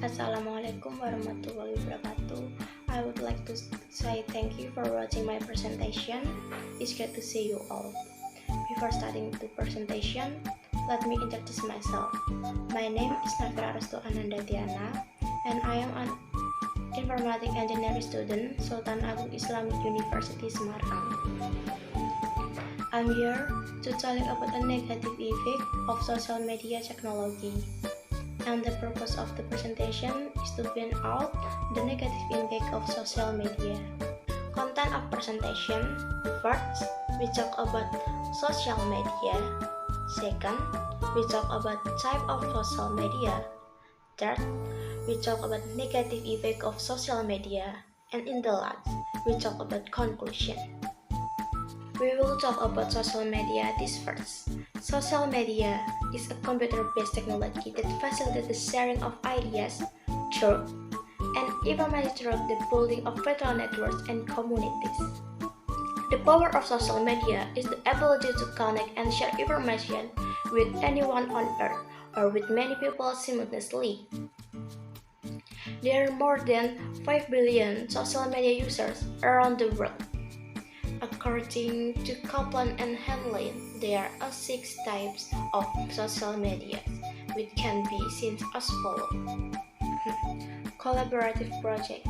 Assalamualaikum warahmatullahi wabarakatuh. I would like to say thank you for watching my presentation. It's great to see you all. Before starting the presentation, let me introduce myself. My name is Navira Restu Ananda Tyana, and I am an informatic engineering student Sultan Agung Islamic University Semarang. I'm here to tell you about the negative effect of social media technology. And the purpose of the presentation is to find out the negative impact of social media. Content of presentation. First, we talk about social media. Second, we talk about type of social media. Third, we talk about negative effect of social media. And in the last, we talk about conclusion. We will talk about social media this first. Social media is a computer-based technology that facilitates the sharing of ideas, thoughts, and information through the building of virtual networks and communities. The power of social media is the ability to connect and share information with anyone on Earth or with many people simultaneously. There are more than 5 billion social media users around the world. According to Kaplan and Hanlon, there are 6 types of social media, which can be seen as follows. Collaborative project.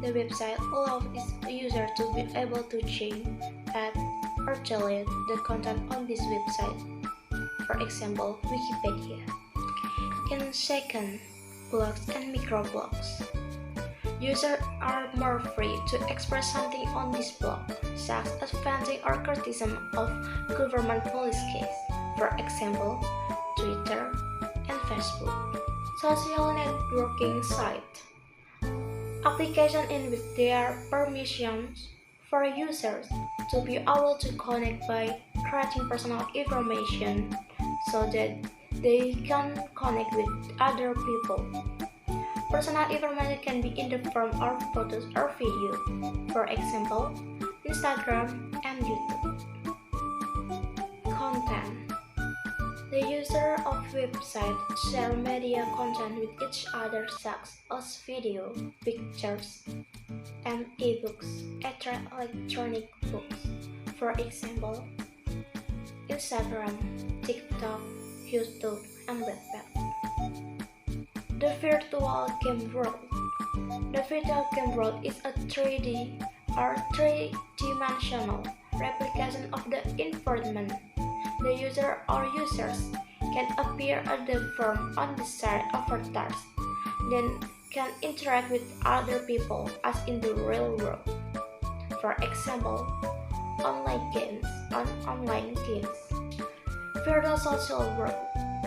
The website allows its user to be able to change, add, or delete the content on this website. For example, Wikipedia. In second, blogs and microblogs. Users are more free to express something on this blog, such as venting or criticism of government policies, for example, Twitter and Facebook. Social networking site. Application in which there are permissions for users to be able to connect by creating personal information so that they can connect with other people. Personal information can be in the form of photos or video, for example, Instagram and YouTube. Content. The user of website share media content with each other such as video, pictures, and ebooks, electronic books, for example, Instagram, TikTok, YouTube, and Wattpad. The virtual game world. The virtual game world is a 3D or three-dimensional replication of the environment. The user or users can appear at the form on the side avatars, then can interact with other people as in the real world. For example, online games. Virtual social world.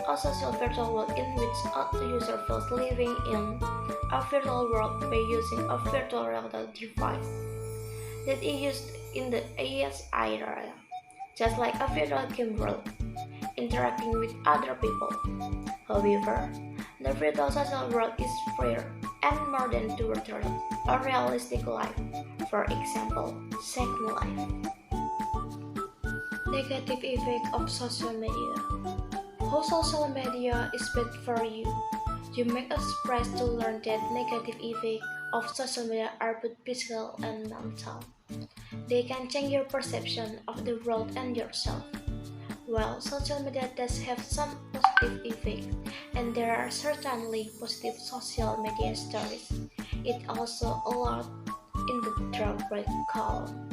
A social virtual world in which a user feels living in a virtual world by using a virtual reality device that is used in the AR era, just like a virtual game world, interacting with other people. However, the virtual social world is freer and more than to a realistic life, for example, Second Life. Negative effect of social media. How social media is bad for you? You may be surprised to learn that negative effects of social media are both physical and mental. They can change your perception of the world and yourself. While social media does have some positive effects, and there are certainly positive social media stories, it also allowed in the drawback column.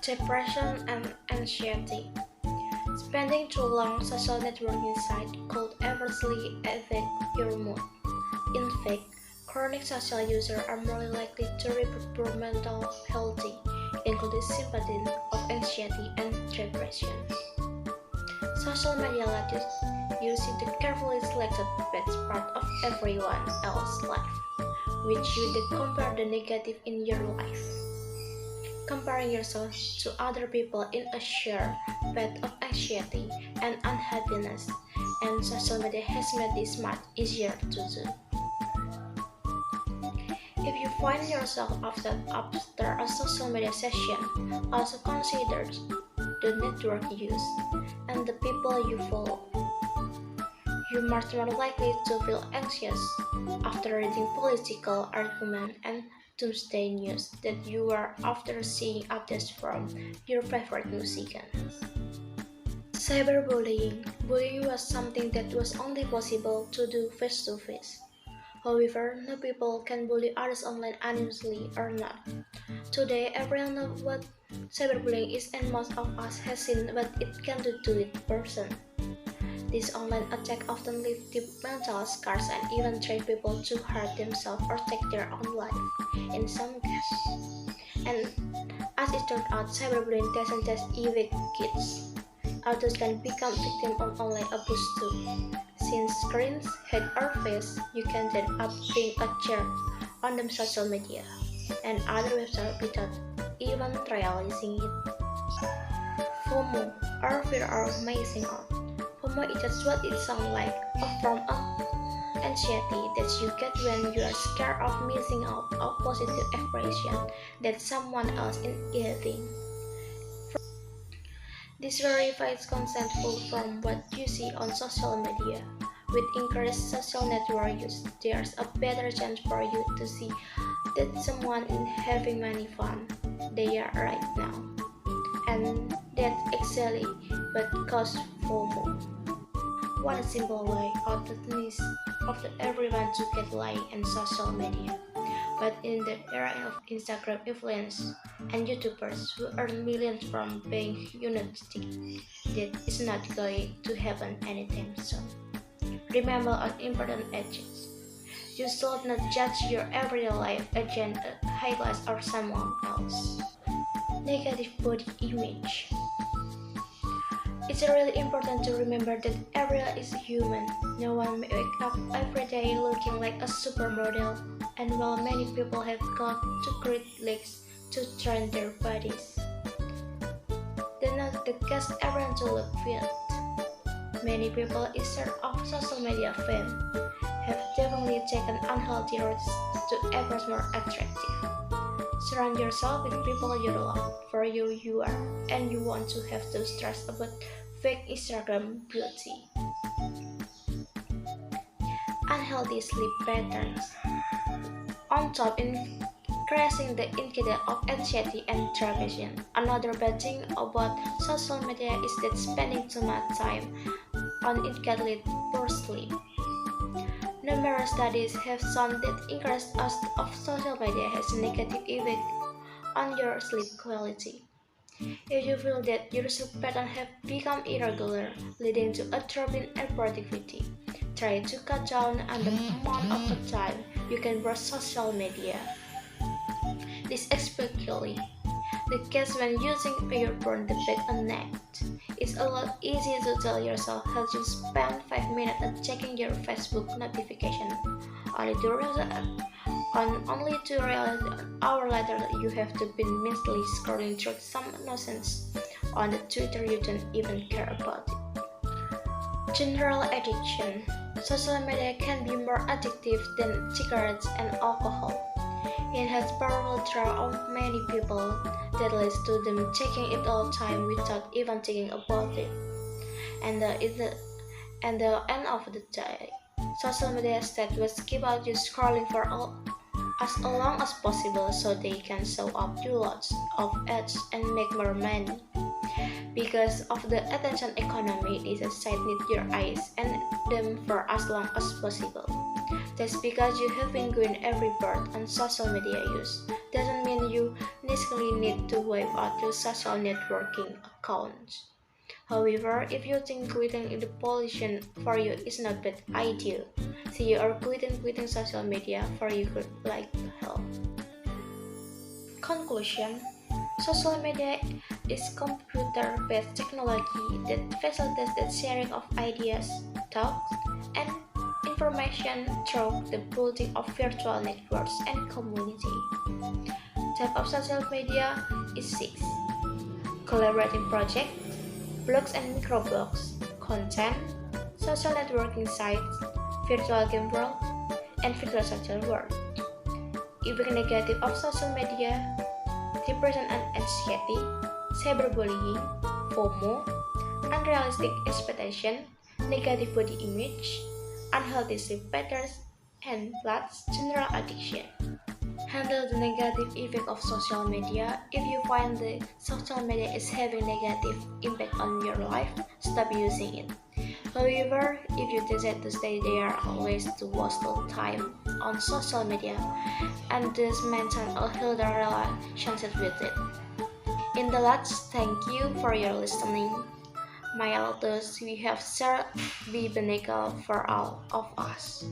Depression and anxiety. Spending too long social networking site could adversely affect your mood. In fact, chronic social users are more likely to report poor mental health, including symptoms of anxiety and depression. Social media lets you see the carefully selected best part of everyone else's life, which you then compare the negative in your life. Comparing yourself to other people in a shared path of anxiety and unhappiness, and social media has made this much easier to do. If you find yourself after a social media session, also consider the network you use and the people you follow. you're much more likely to feel anxious after reading political argument and doomsday news that you are after seeing updates from your favorite musicians. Cyberbullying. Bullying was something that was only possible to do face to face. However, no people can bully others online anonymously or not. Today, everyone knows what cyberbullying is and most of us has seen what it can do to a person. These online attacks often leave deep mental scars and even drive people to hurt themselves or take their own life in some cases. And as it turned out, cyberbullying doesn't just affect kids. Adults can become victims of online abuse too. Since screens hide our face, you can end up being a jerk on the social media and other websites without even realizing it. FOMO, or fear of missing out. FOMO is just what it sounds like, a form of anxiety that you get when you are scared of missing out on positive expression that someone else is getting. This verifies consent pull from what you see on social media. With increased social network use, there's a better chance for you to see that someone is having money fun they are right now. And that's exactly what causes FOMO. One simple way out of the list of everyone to get lying in social media. But in the era of Instagram influencers and YouTubers who earn millions from being unique, that is not going to happen anytime soon. Remember an important edges. You should not judge your everyday life against highlights or someone else. Negative body image. It's really important to remember that everyone is human. No one may wake up every day looking like a supermodel, and while many people have gone to great lengths to train their bodies, that's not the case everyone to look fit. Many people in search of social media fame have definitely taken unhealthy routes to appear more attractive. Surround yourself with people you love for you are, and you want to have to stress about fake Instagram beauty. Unhealthy sleep patterns. On top, increasing the indicator of anxiety and depression. Another bad thing about social media is that spending too much time on it can lead to poor sleep. Numerous studies have shown that increased use of social media has a negative effect on your sleep quality. If you feel that your sleep pattern have become irregular, leading to a drop in productivity, try to cut down on the amount of time you can browse social media. This is especially the case when using your phone to pick a net. It's a lot easier to tell yourself how to spend 5 minutes at checking your Facebook notification, only to realize an hour later that you have been mentally scrolling through some nonsense on the Twitter you don't even care about it. General addiction. Social media can be more addictive than cigarettes and alcohol. It has powerful draw on many people that leads to them checking it all the time without even thinking about it. And the end of the day, social media state was keep out you scrolling for as long as possible so they can show up you lots of ads and make more money. Because of the attention economy, this site need your eyes and them for as long as possible. That's because you have been going every bird on social media use. Doesn't mean you necessarily need to wipe out your social networking accounts. However, if you think quitting the pollution for you is not bad idea, see you are quitting social media for you could like to help. Conclusion. Social media is computer-based technology that facilitates the sharing of ideas, thoughts, and information through the building of virtual networks and community. Type of social media is 6. Collaborating project, blogs and microblogs, content, social networking sites, virtual game world, and virtual social world. Effect negative of social media: depression and anxiety, cyberbullying, FOMO, unrealistic expectation, negative body image, unhealthy sleep patterns, and plus general addiction. Handle the negative effect of social media. If you find the social media is having negative impact on your life, stop using it. However, if you decide to stay there always to waste time on social media and thus maintain a healthy relationship with it. In the last, thank you for your listening. My elders, we have shared the beneficial for all of us.